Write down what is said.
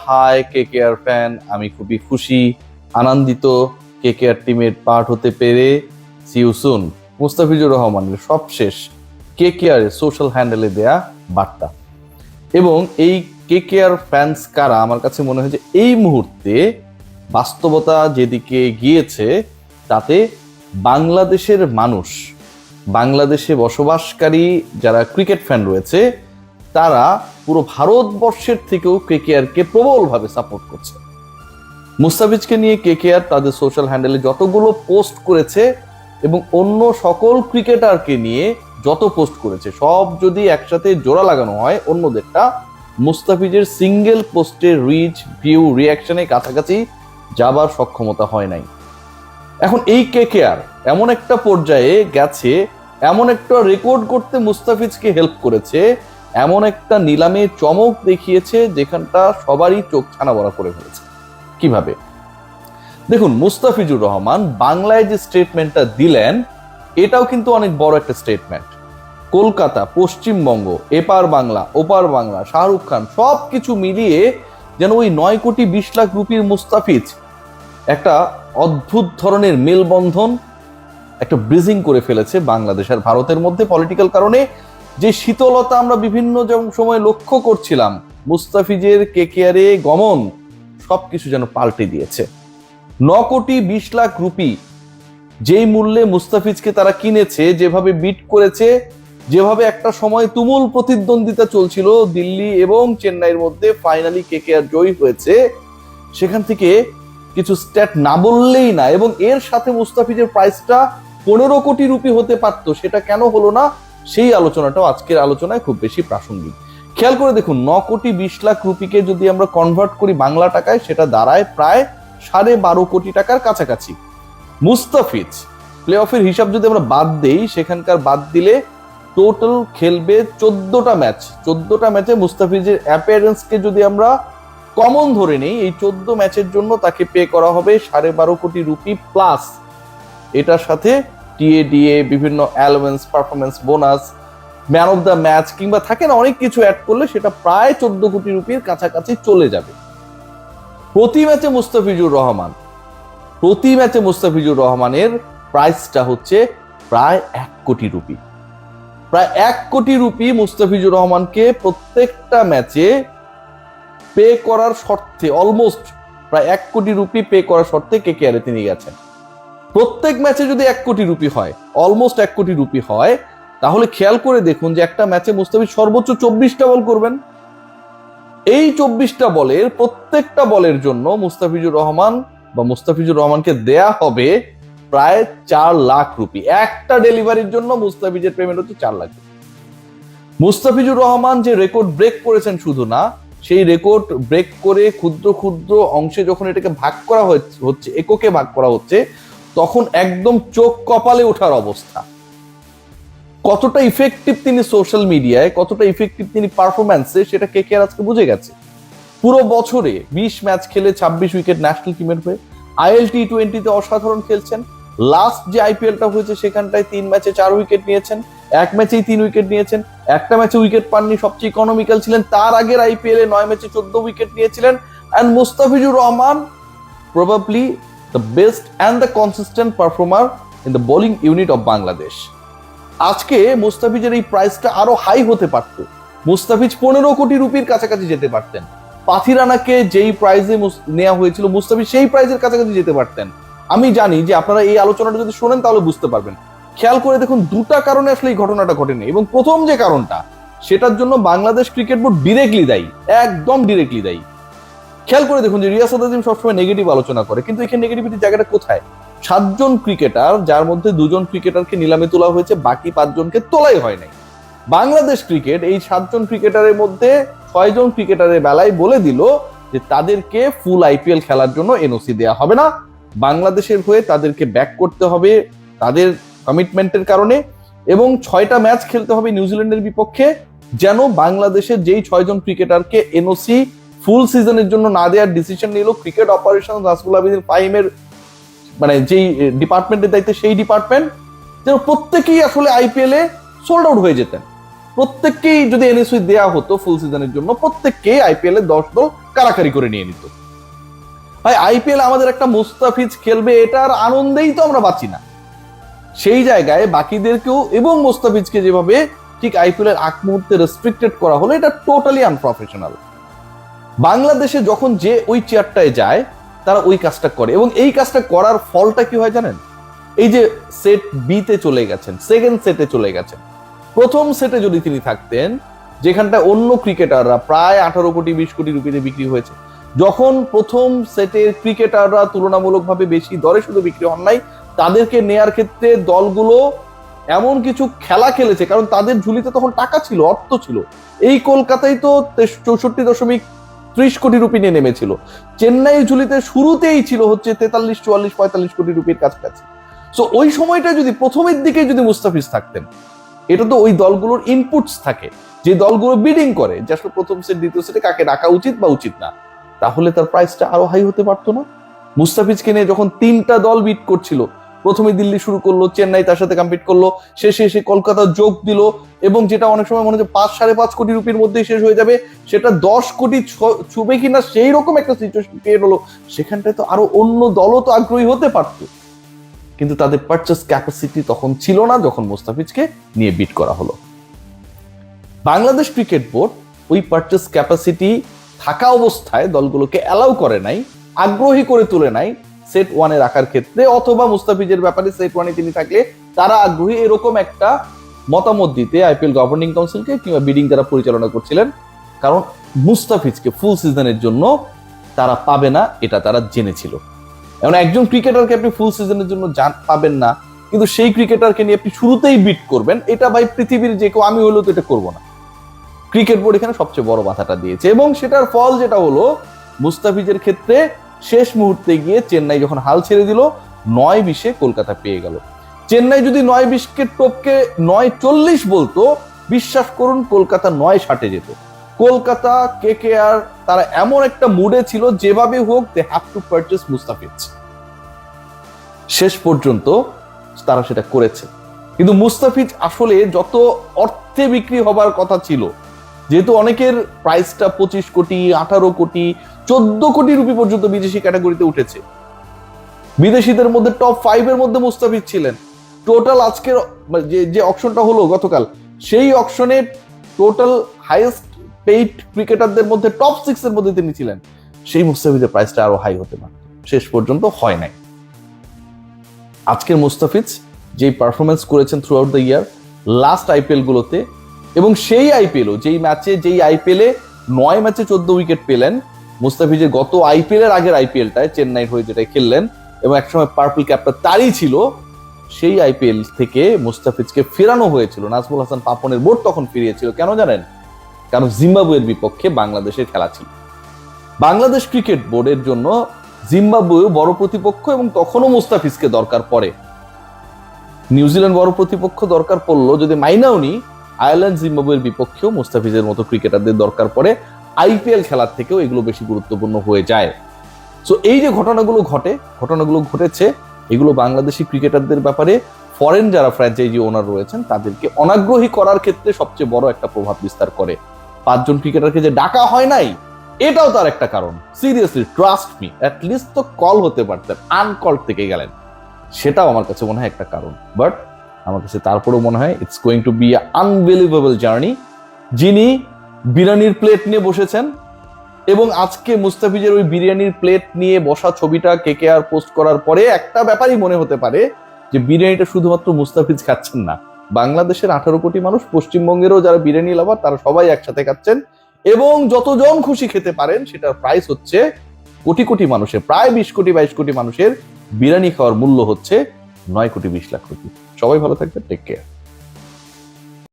High KKR fan, আমি খুবই খুশি আনন্দিত কেকেআর টিমের পার্ট হতে পেরে। C you soon. মুস্তাফিজুর রহমানের সবশেষ কেকেআর সোশ্যাল হ্যান্ডেলে দেয়া বার্তা। এবং এই কেকেআর ফ্যান্স কারা, আমার কাছে মনে হয় যে এই মুহূর্তে বাস্তবতা যেদিকে গিয়েছে তাতে বাংলাদেশের মানুষ, বাংলাদেশে বসবাসকারী যারা ক্রিকেট ফ্যান রয়েছে তারা পুরো ভারতবর্ষের থেকেও কেকেআরকে প্রবলভাবে সাপোর্ট করছে। মুস্তাফিজকে নিয়ে কেকেআর তাদের সোশ্যাল হ্যান্ডেলে যতগুলো পোস্ট করেছে এবং অন্য সকল ক্রিকেটারকে নিয়ে যত পোস্ট করেছে সব যদি একসাথে জোড়া লাগানো হয় অন্যদেরটা, মুস্তাফিজের সিঙ্গেল পোস্টের রিচ, ভিউ, রিয়াকশনে কাছাকাছি যাবার সক্ষমতা হয় নাই। এখন এই কেকেআর এমন একটা পর্যায়ে গেছে, এমন একটা রেকর্ড করতে মুস্তাফিজকে হেল্প করেছে, এমন একটা নিলামে চমক দেখিয়েছে যেখানটা সবারই চোখ ছানা বড়া করে ফেলেছে। কিভাবে? দেখুন, মুস্তাফিজুর রহমান বাংলায় যে স্টেটমেন্টটা দিলেন এটাও কিন্তু অনেক বড় একটা স্টেটমেন্ট। কলকাতা, পশ্চিমবঙ্গ, এপার বাংলা, ওপার বাংলা, শাহরুখ খান সবকিছু মিলিয়ে যেন ওই 9,20,00,000 রুপির মুস্তাফিজ একটা অদ্ভুত ধরনের মেলবন্ধন, একটা ব্রিজিং করে ফেলেছে বাংলাদেশ আর ভারতের মধ্যে। পলিটিক্যাল কারণে যে শীতলতা আমরা বিভিন্ন সময় লক্ষ্য করছিলাম, মুস্তাফিজের কেকেআরে গমন সবকিছু যেন পাল্টে দিয়েছে। 9,20,00,000 রুপি যেই মূল্যে মুস্তাফিজকে তারা কিনেছে, যেভাবে বিট করেছে, যেভাবে একটা সময় তুমুল প্রতিদ্বন্দ্বিতা চলছিল দিল্লি এবং চেন্নাইয়ের মধ্যে, ফাইনালি কেকেআর জয়ী হয়েছে। সেখান থেকে কিছু স্ট্যাট না বললেই না। এবং এর সাথে মুস্তাফিজের প্রাইসটা 15 কোটি রুপি হতে পারতো, সেটা কেন হলো না সেই আলোচনাটাও আজকের আলোচনায় খুব বেশি প্রাসঙ্গিক। খেয়াল করে দেখুন, 9,20,00,000 রুপিকে যদি আমরা কনভার্ট করি বাংলা টাকায় সেটা দাঁড়ায় প্রায় 12.5 কোটি টাকার কাছাকাছি। মুস্তাফিজ প্লে অফের হিসাব যদি আমরা বাদ দেই, সেখানকার বাদ দিলে টোটাল খেলবে 14টা ম্যাচ। 14টা ম্যাচে মুস্তাফিজের অ্যাপিয়ারেন্সকে যদি আমরা কমন ধরে নেই, এই 14 ম্যাচের জন্য তাকে পে করা হবে 12.5 কোটি রুপি প্লাস এটার সাথে টিএডিএ, বিভিন্ন allowance, performance bonus, man of the match কিংবা থাকে না অনেক কিছু অ্যাড করলে সেটা প্রায় 14 কোটি রুপির কাছাকাছি চলে যাবে। প্রতি ম্যাচে মুস্তাফিজুর রহমানের প্রাইসটা হচ্ছে প্রায় 1 কোটি রুপি। প্রায় 1 কোটি রুপি মুস্তাফিজুর রহমানকে প্রত্যেকটা ম্যাচে পে করার শর্তে, অলমোস্ট প্রায় 1 কোটি রুপি পে করার শর্তে কেকেআরে তিনি গেছেন। প্রত্যেক ম্যাচে যদি 1 কোটি রুপি হয়, অলমোস্ট 1 কোটি রুপি হয়, তাহলে খেয়াল করে দেখুন যে একটা ম্যাচে মুস্তাফিজ সর্বোচ্চ 24টা বল করবেন। এই 24টা বলের প্রত্যেকটা বলের জন্য মুস্তাফিজুর রহমানকে দেয়া হবে প্রায় 4 লাখ রুপি। একটা ডেলিভারির জন্য মুস্তাফিজের পেমেন্ট হচ্ছে 4 লাখ। মুস্তাফিজুর রহমান যে রেকর্ড ব্রেক করেছেন শুধু না, সেই রেকর্ড ব্রেক করে ক্ষুদ্র ক্ষুদ্র অংশে যখন এটাকে ভাগ করা হচ্ছে, এককে ভাগ করা হচ্ছে, তখন একদম চোখ কপালে ওঠার অবস্থা। কতটা ইফেক্টিভ তিনি সোশ্যাল মিডিয়ায়, কতটা ইফেক্টিভ তিনি পারফরম্যান্সে, সেটা কেকেআর আজকে বুঝে গেছে। পুরো বছরে 20 ম্যাচ খেলে 26 উইকেট ন্যাশনাল টিমের হয়ে, আইএল টি20তে অসাধারণ খেলছেন। লাস্ট যে আইপিএলটা হয়েছে সেখানটায় 3 ম্যাচে 4 উইকেট নিয়েছেন, 1 ম্যাচেই 3 উইকেট নিয়েছেন, একটা ম্যাচে উইকেট পাননি, সবচেয়ে ইকোনমিক্যাল ছিলেন। তার আগের আইপিএলে 9 ম্যাচে 14 উইকেট নিয়েছিলেন। And Mustafizur Rahman probably the best and the consistent performer in the bowling unit of Bangladesh. আজকে মুস্তাফিজের এই প্রাইসটা আরো হাই হতে পারতো। মুস্তাফিজ 15 কোটি রুপির কাছাকাছি যেতে পারতেন। পাথিরানাকে যেই প্রাইজে নেওয়া হয়েছিল, মুস্তাফিজ সেই প্রাইজের কাছাকাছি যেতে পারতেন। আমি জানি যে আপনারা এই আলোচনাটা যদি শোনেন তাহলে বুঝতে পারবেন। খেয়াল করে দেখুন, 2টা কারণে আসলে এই ঘটনাটা ঘটেনি। এবং প্রথম যে কারণটা, সেটার জন্য বাংলাদেশ ক্রিকেট বোর্ড ডিরেক্টলি দায়ী, একদম ডিরেক্টলি দায়ী। খেয়াল করে দেখুন যে রিয়াসাত আজিম সবসময় নেগেটিভ আলোচনা করে, কিন্তু এখানে নেগেটিভিটির জায়গাটা কোথায়? 7 জন ক্রিকেটার, যার মধ্যে 2 জন ক্রিকেটারকে নিলামে তোলা হয়েছে, বাকি 5 জনকে তোলাই হয় নাই। বাংলাদেশ ক্রিকেট এই 7 জন ক্রিকেটারের মধ্যে 6 জন ক্রিকেটারের বেলায় বলে দিল যে তাদেরকে ফুল আইপিএল খেলার জন্য এনওসি দেওয়া হবে না। বাংলাদেশের হয়ে তাদেরকে ব্যাক করতে হবে তাদের কমিটমেন্টের কারণে, এবং 6টা ম্যাচ খেলতে হবে নিউজিল্যান্ডের বিপক্ষে, যেন বাংলাদেশের যেই 6 জন ক্রিকেটারকে এনওসি ফুল সিজনের জন্য না দেওয়ার ডিসিশন নিল ক্রিকেট অপারেশন রাসুল আবিদিন ফাহিমের, মানে যেই ডিপার্টমেন্টের দায়িত্বে সেই ডিপার্টমেন্ট, যেন প্রত্যেকেই আসলে আইপিএল এ সোল্ড আউট হয়ে যেতেন। প্রত্যেককেই যদি এনএসই দেয়া হতো ফুল সিজনের জন্য, প্রত্যেককেই আইপিএল এ 10 দল কারাকারি করে নিয়ে নিত। ভাই আইপিএল আমাদের একটা মুস্তাফিজ খেলবে এটার আনন্দেই তো আমরা বাঁচি না। সেই জায়গায় বাকিদেরকেও এবং মুস্তাফিজকে যেভাবে ঠিক আইপিএল এর আগ মুহূর্তে রেস্ট্রিক্টেড করা হলো, এটা টোটালি আনপ্রফেশনাল। বাংলাদেশে যখন যে ওই চেয়ারটায় যায় তারা ওই কাজটা করে, এবং এই কাজটা করার ফলটা কি হয় জানেন? এই যে সেট বি তে চলে গেছেন, সেকেন্ড সেটে চলে গেছেন, প্রথম সেটে যদি তিনি থাকতেন যেখানটা অন্য ক্রিকেটাররা প্রায় 18 কোটি 20 কোটি রুপিতে বিক্রি হয়েছে, যখন প্রথম সেটের ক্রিকেটাররা তুলনামূলকভাবে বেশি দরে শুধু বিক্রি হন নাই, তাদেরকে নেয়ার ক্ষেত্রে দলগুলো এমন কিছু খেলা খেলেছে, কারণ তাদের ঝুলিতে তখন টাকা ছিল, অর্থ ছিল। এই কলকাতায় তো 64.30 কোটি রুপি নিয়ে নেমেছিল, চেন্নাই ঝুলিতে শুরুতেই ছিল হচ্ছে 43, 44, 45 কোটি রুপির কাছাকাছি। সো ওই সময়টা যদি প্রথমের দিকে যদি মুস্তাফিজ থাকতেন, এটা তো ওই দলগুলোর ইনপুটস থাকে যে দলগুলো বিডিং করে যে আসলে প্রথম সেট দ্বিতীয় সেটে কাকে রাখা উচিত বা উচিত না, তাহলে তার প্রাইসটা আরো হাই হতে পারতো না? মুস্তাফিজকে নিয়ে যখন 3টা দল বিট করছিল, প্রথমে দিল্লি শুরু করলো, চেন্নাই তার সাথে কম্পিট করলো, শেষে এসে কলকাতা যোগ দিল, এবং যেটা অনেক সময় মনে হচ্ছে 5-5.5 কোটি রুপির মধ্যেই শেষ হয়ে যাবে, সেটা 10 কোটি ছুবে কিনা সেই রকম একটা সিচুয়েশন ক্রিয়েট হলো। সেখানটায় তো আরো অন্য দলও তো আগ্রহী হতে পারতো, কিন্তু তাদের পারচেস ক্যাপাসিটি তখন ছিল না যখন মুস্তাফিজকে নিয়ে বিট করা হলো। বাংলাদেশ ক্রিকেট বোর্ড ওই পারচেস ক্যাপাসিটি থাকা অবস্থায় দলগুলোকে অ্যালাউ করে নাই, আগ্রহী করে তুলে নাই সেট ওয়ানে রাখার ক্ষেত্রে, অথবা মুস্তাফিজের ব্যাপারে সেট ওয়ানে তিনি থাকলে তারা আগ্রহী, এরকম একটা মতামত দিতে আইপিএল গভর্নিং কাউন্সিলকে কিংবা বিডিং যারা পরিচালনা করছিলেন। কারণ মুস্তাফিজকে ফুল সিজনের জন্য তারা পাবে না, এটা তারা জেনেছিল। এমন একজন ক্রিকেটারকে আপনি ফুল সিজনের জন্য পাবেন না, কিন্তু সেই ক্রিকেটারকে নিয়ে আপনি শুরুতেই বিট করবেন, এটা ভাই পৃথিবীর যে কেউ, আমি হলেও তো এটা করবো না। ক্রিকেট বোর্ড এখানে সবচেয়ে বড় বাধাটা দিয়েছে, এবং সেটার ফল যেটা হলো মুস্তাফিজের ক্ষেত্রে শেষ মুহূর্তে গিয়ে চেন্নাই যখন হাল ছেড়ে দিল, 9-20 কলকাতা পেয়ে গেল। চেন্নাই যদি 9-20 টপকে 9-40 বলতো, বিশ্বাস করুন কলকাতা 9-60 যেত। কলকাতা কেকেআর তারা এমন একটা মুডে ছিল, যেভাবে হোক they have to purchase Mustafiz. শেষ পর্যন্ত তারা সেটা করেছে, কিন্তু মুস্তাফিজ আসলে যত অর্থে বিক্রি হবার কথা ছিল, যেহেতু অনেকের প্রাইসটা 25 কোটি 18 কোটি 14 কোটি রুপি পর্যন্ত বিদেশি ক্যাটাগরিতে উঠেছে, বিদেশিদের মধ্যে টপ 5 এর মধ্যে মুস্তাফিজ ছিলেন। টোটাল আজকের যে অকশনটা হলো গতকাল, সেই অকশনে টোটাল হাইয়েস্ট পেইড ক্রিকেটারদের মধ্যে টপ 6 এর মধ্যে তিনি ছিলেন। সেই মুস্তাফিজের প্রাইসটা আরো হাই হতে পারত, শেষ পর্যন্ত হয় নাই। আজকের মুস্তাফিজ যেই পারফরমেন্স করেছেন through out the year last IPL গুলোতে, এবং সেই আইপিএলও যেই আইপিএলে 9 ম্যাচে 14 উইকেট পেলেন, মুস্তাফিজের গত আইপিএল এর আগের আইপিএলটায় চেন্নাইয়ের হয়ে যেটা খেললেন এবং একসময় পার্পল ক্যাপটা তারই ছিল, সেই আইপিএল থেকে মুস্তাফিজকে ফেরানো হয়েছিল। নাজমুল হাসান পাপনের বোর্ড তখন ফিরিয়েছিল, কেন জানেন? কারণ জিম্বাবুয়ের বিপক্ষে বাংলাদেশের খেলা ছিল। বাংলাদেশ ক্রিকেট বোর্ডের জন্য জিম্বাবুয়ে বড় প্রতিপক্ষ, এবং তখনও মুস্তাফিজকে দরকার পড়ে। নিউজিল্যান্ড বড় প্রতিপক্ষ দরকার পড়লো, যদি মাইনাও নি, আয়ারল্যান্ড জিম্বাবুয়ের বিপক্ষেও মুস্তাফিজের মতো ক্রিকেটারদের দরকার পড়ে। আইপিএল খেলার থেকেও এগুলো বেশি গুরুত্বপূর্ণ হয়ে যায়। সো এই যে ঘটনাগুলো ঘটেছে, এগুলো বাংলাদেশি ক্রিকেটারদের ব্যাপারে ফরেন যারা ফ্র্যাঞ্চাইজি ওনার রয়েছেন তাদেরকে অনাগ্রহী করার ক্ষেত্রে সবচেয়ে বড় একটা প্রভাব বিস্তার করে। 5 জন ক্রিকেটারকে যে ডাকা হয় নাই, এটাও তার একটা কারণ। সিরিয়াসলি ট্রাস্ট মি, অ্যাটলিস্ট তো কল হতে পারতেন, আনকল থেকে গেলেন, সেটাও আমার কাছে মনে হয় একটা কারণ। বাট আমার কাছে তারপরেও মনে হয় it's going to be unbelievable journey. যিনি বিরিয়ানির প্লেট নিয়ে বসেছেন, এবং আজকে মুস্তাফিজের ওই বিরিয়ানির প্লেট নিয়ে বসা ছবিটা কেকেআর পোস্ট করার পরে একটা ব্যাপারই মনে হতে পারে যে বিরিয়ানিটা শুধুমাত্র মুস্তাফিজ খাচ্ছেন না, বাংলাদেশের 18 কোটি মানুষ, পশ্চিমবঙ্গেরও যারা বিরিয়ানি লাভার তারা সবাই একসাথে খাচ্ছেন, এবং যতজন খুশি খেতে পারেন সেটার প্রাইস হচ্ছে কোটি কোটি মানুষের, প্রায় 20 কোটি 22 কোটি মানুষের বিরিয়ানি খাওয়ার মূল্য হচ্ছে 9 কোটি 20 লাখ রুপি। সবাই ভালো থাকবেন, টেক কেয়ার।